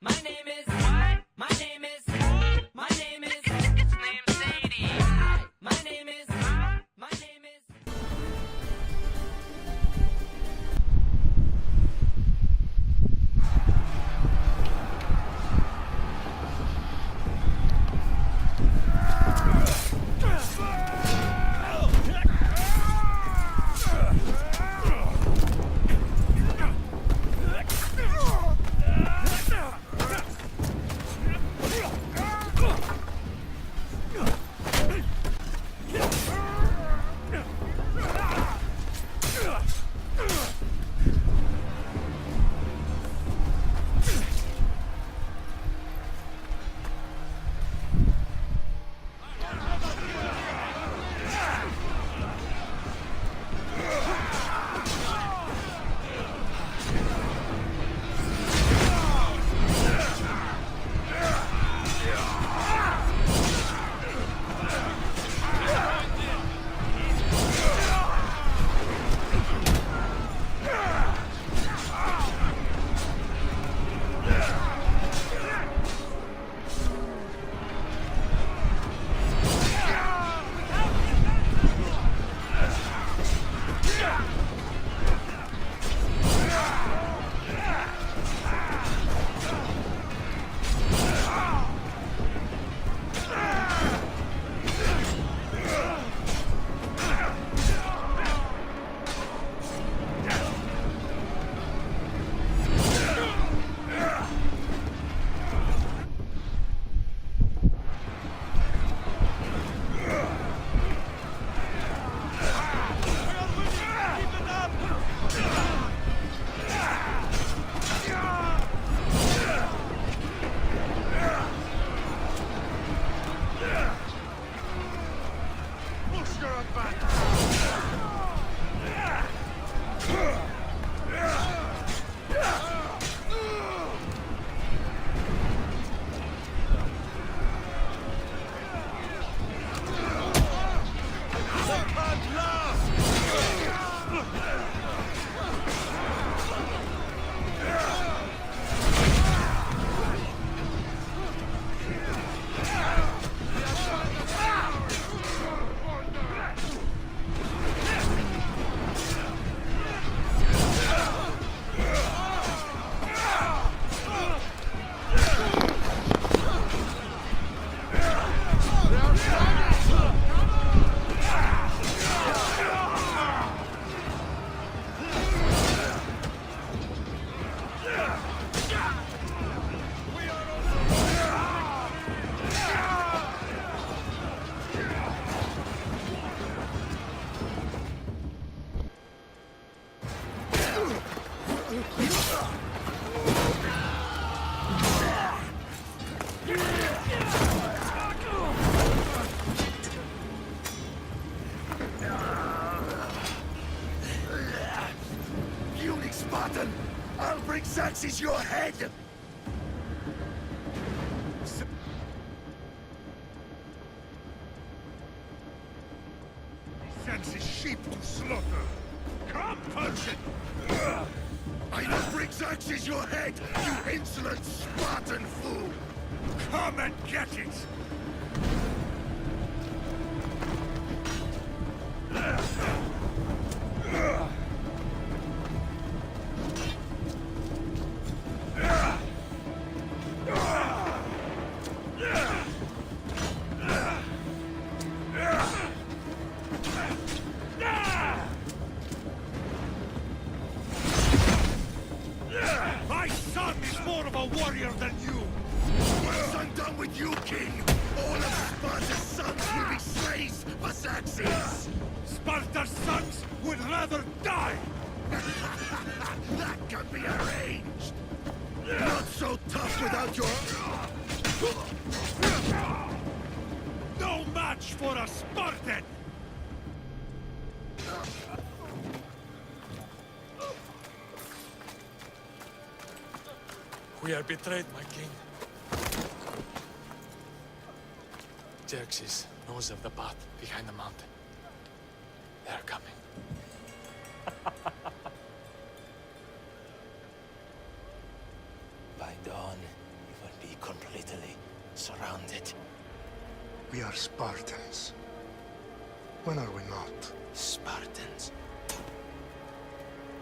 My name is what? My name is my name is its name's Sadie. Hi. My name is my name is Spartan! I'll bring Xerxes your head! Sends his sheep to slaughter. Come, Persian! I'll bring Xerxes your head, you insolent Spartan fool! Come and get it! My son is more of a warrior than you! Once I'm done with you, King, all of Sparta's sons will be slaves for Xerxes! Sparta's sons would rather die! That can be arranged! Not so tough without your... No match for a Spartan! We are betrayed, my king. Xerxes knows of the path behind the mountain. They are coming. By dawn, surrounded. We are Spartans. When are we not? Spartans.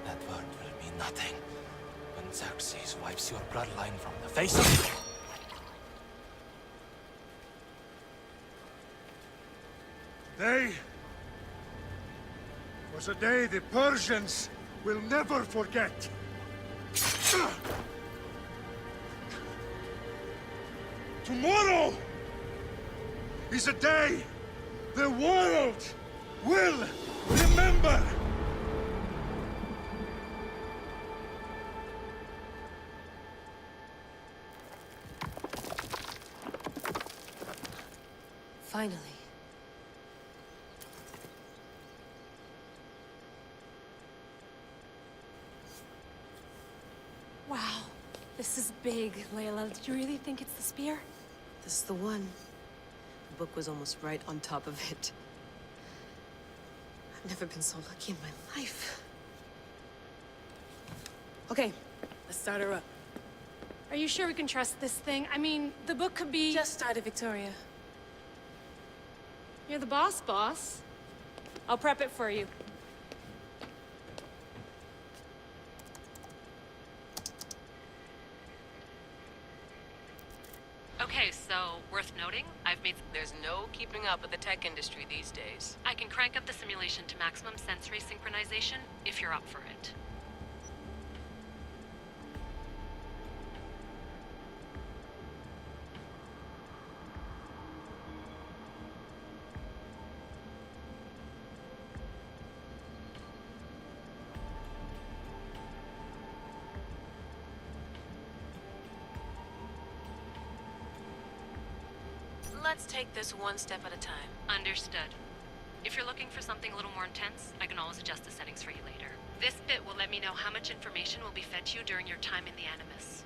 That word will mean nothing when Xerxes wipes your bloodline from the face of... Today was a day the Persians will never forget. Tomorrow is a day the world will remember. Finally. Wow, this is big, Layla. Did you really think it's the spear? This is the one. The book was almost right on top of it. I've never been so lucky in my life. Okay, let's start her up. Are you sure we can trust this thing? I mean, the book could be... Just started, Victoria. You're the boss. I'll prep it for you. Okay, so, worth noting, I've made... There's no keeping up with the tech industry these days. I can crank up the simulation to maximum sensory synchronization, if you're up for it. Let's take this one step at a time. Understood. If you're looking for something a little more intense, I can always adjust the settings for you later. This bit will let me know how much information will be fed to you during your time in the Animus.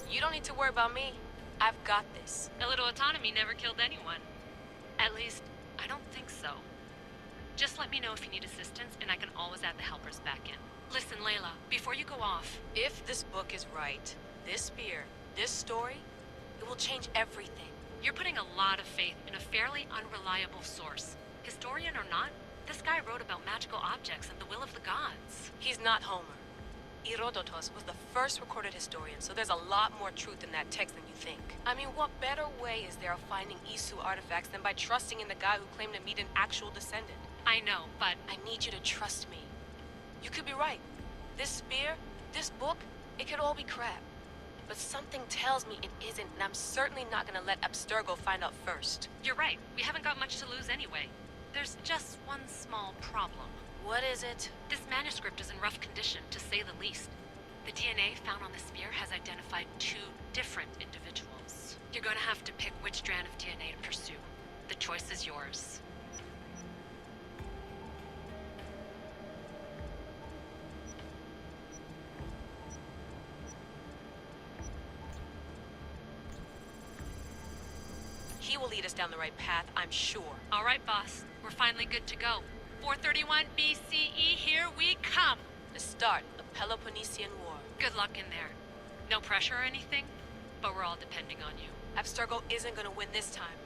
You don't need to worry about me. I've got this. A little autonomy never killed anyone. At least, I don't think so. Just let me know if you need assistance, and I can always add the helpers back in. Listen, Layla, before you go off... If this book is right, this spear, this story, it will change everything. You're putting a lot of faith in a fairly unreliable source. Historian or not, this guy wrote about magical objects and the will of the gods. He's not Homer. Herodotus was the first recorded historian, so there's a lot more truth in that text than you think. I mean, what better way is there of finding Isu artifacts than by trusting in the guy who claimed to meet an actual descendant? I know, but... I need you to trust me. You could be right. This spear, this book, it could all be crap. But something tells me it isn't, and I'm certainly not gonna let Abstergo find out first. You're right. We haven't got much to lose anyway. There's just one small problem. What is it? This manuscript is in rough condition, to say the least. The DNA found on the spear has identified 2 different individuals. You're gonna have to pick which strand of DNA to pursue. The choice is yours. He will lead us down the right path, I'm sure. All right, boss. We're finally good to go. 431 BCE, here we come! The start of Peloponnesian War. Good luck in there. No pressure or anything, but we're all depending on you. Abstergo isn't gonna win this time.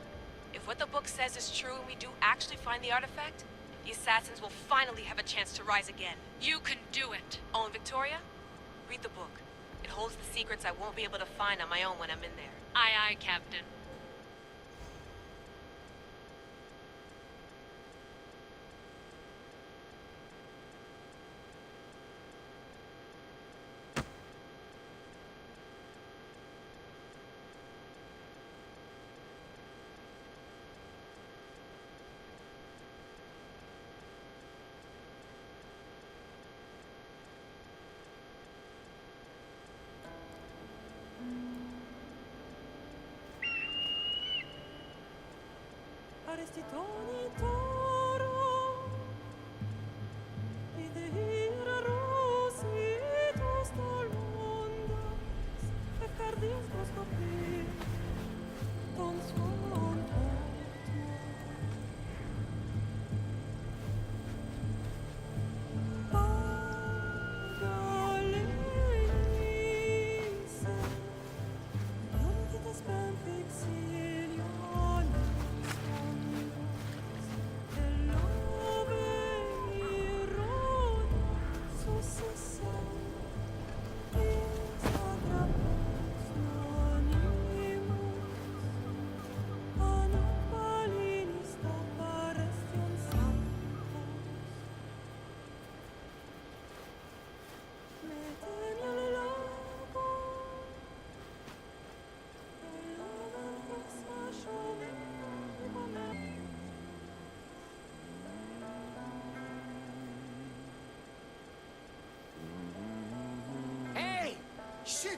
If what the book says is true and we do actually find the artifact, the assassins will finally have a chance to rise again. You can do it! Oh, and Victoria? Read the book. It holds the secrets I won't be able to find on my own when I'm in there. Aye, aye, Captain.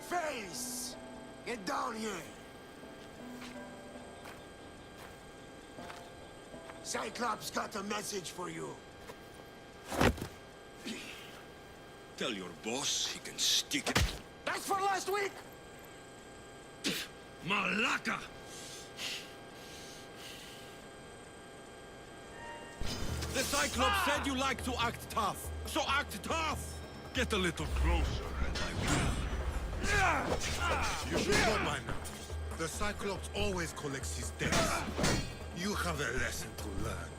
face! Get down here! Cyclops got a message for you. Tell your boss he can stick it. That's for last week! Malaka! The Cyclops said you like to act tough, so act tough! Get a little closer and I will. You should know by now. The Cyclops always collects his debts. You have a lesson to learn.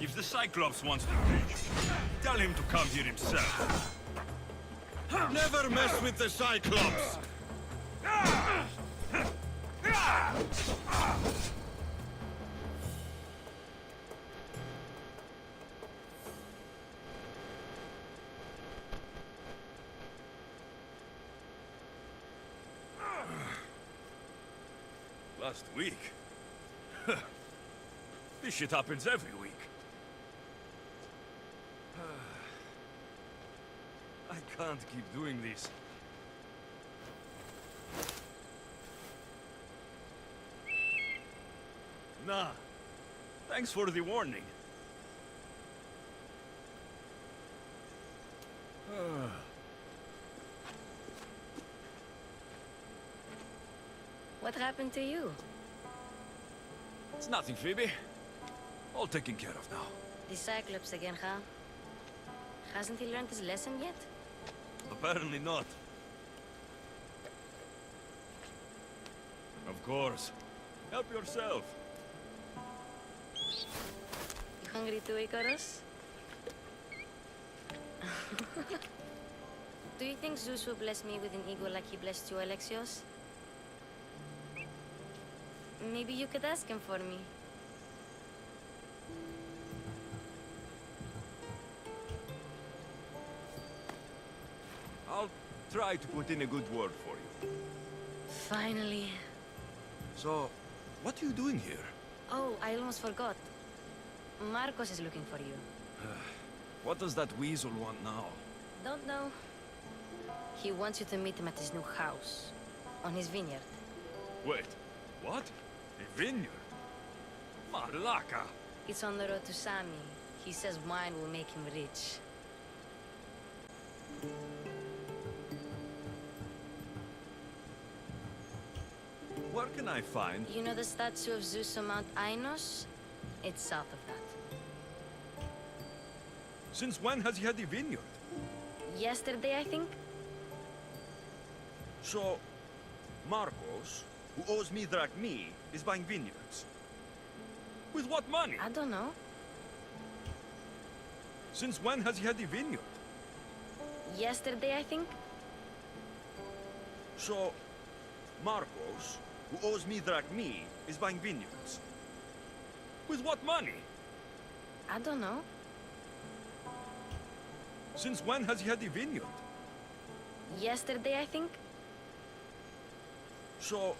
If the Cyclops wants to teach you, tell him to come here himself. Never mess with the Cyclops! Last week? This shit happens every week. I can't keep doing this. Nah. Thanks for the warning. What happened to you? It's nothing, Phoebe. All taken care of now. The Cyclops again, huh? Hasn't he learned his lesson yet? Apparently not. Of course. Help yourself. You hungry too, Icarus? Do you think Zeus will bless me with an ego like he blessed you, Alexios? Maybe you could ask him for me. I'll try to put in a good word for you. Finally. So, what are you doing here? Oh, I almost forgot. Marcos is looking for you. What does that weasel want now? Don't know. He wants you to meet him at his new house. On his vineyard. Wait, what? A vineyard? Malaka! It's on the road to Sami. He says wine will make him rich. Where can I find? You know the statue of Zeus on Mount Ainos? It's south of that. Since when has he had a vineyard? Yesterday, I think? So, Marcos, who owes me drachmi, is buying vineyards. With what money? I don't know. Since when has he had a vineyard? Yesterday, I think? So, Marcos, who owes me drachmi, is buying vineyards. With what money? I don't know. Since when has he had a vineyard? Yesterday, I think? So,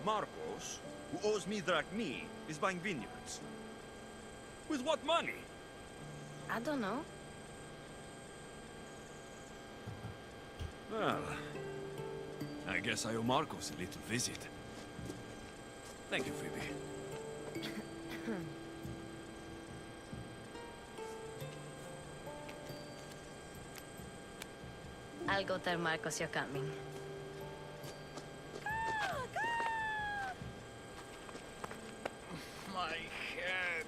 Marcos, who owes me drachmi, is buying vineyards. With what money? I don't know. Well, I guess I owe Marcos a little visit. Thank you, Phoebe. I'll go tell Marcos you're coming. My head.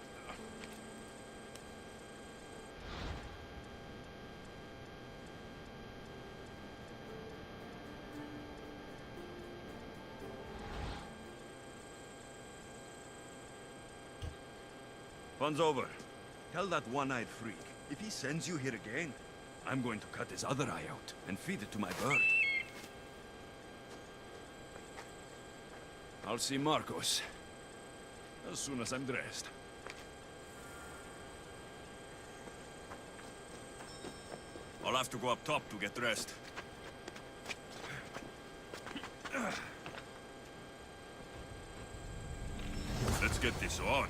Fun's over. Tell that one-eyed freak, if he sends you here again, I'm going to cut his other eye out and feed it to my bird. I'll see Marcos as soon as I'm dressed. I'll have to go up top to get dressed. Let's get this on.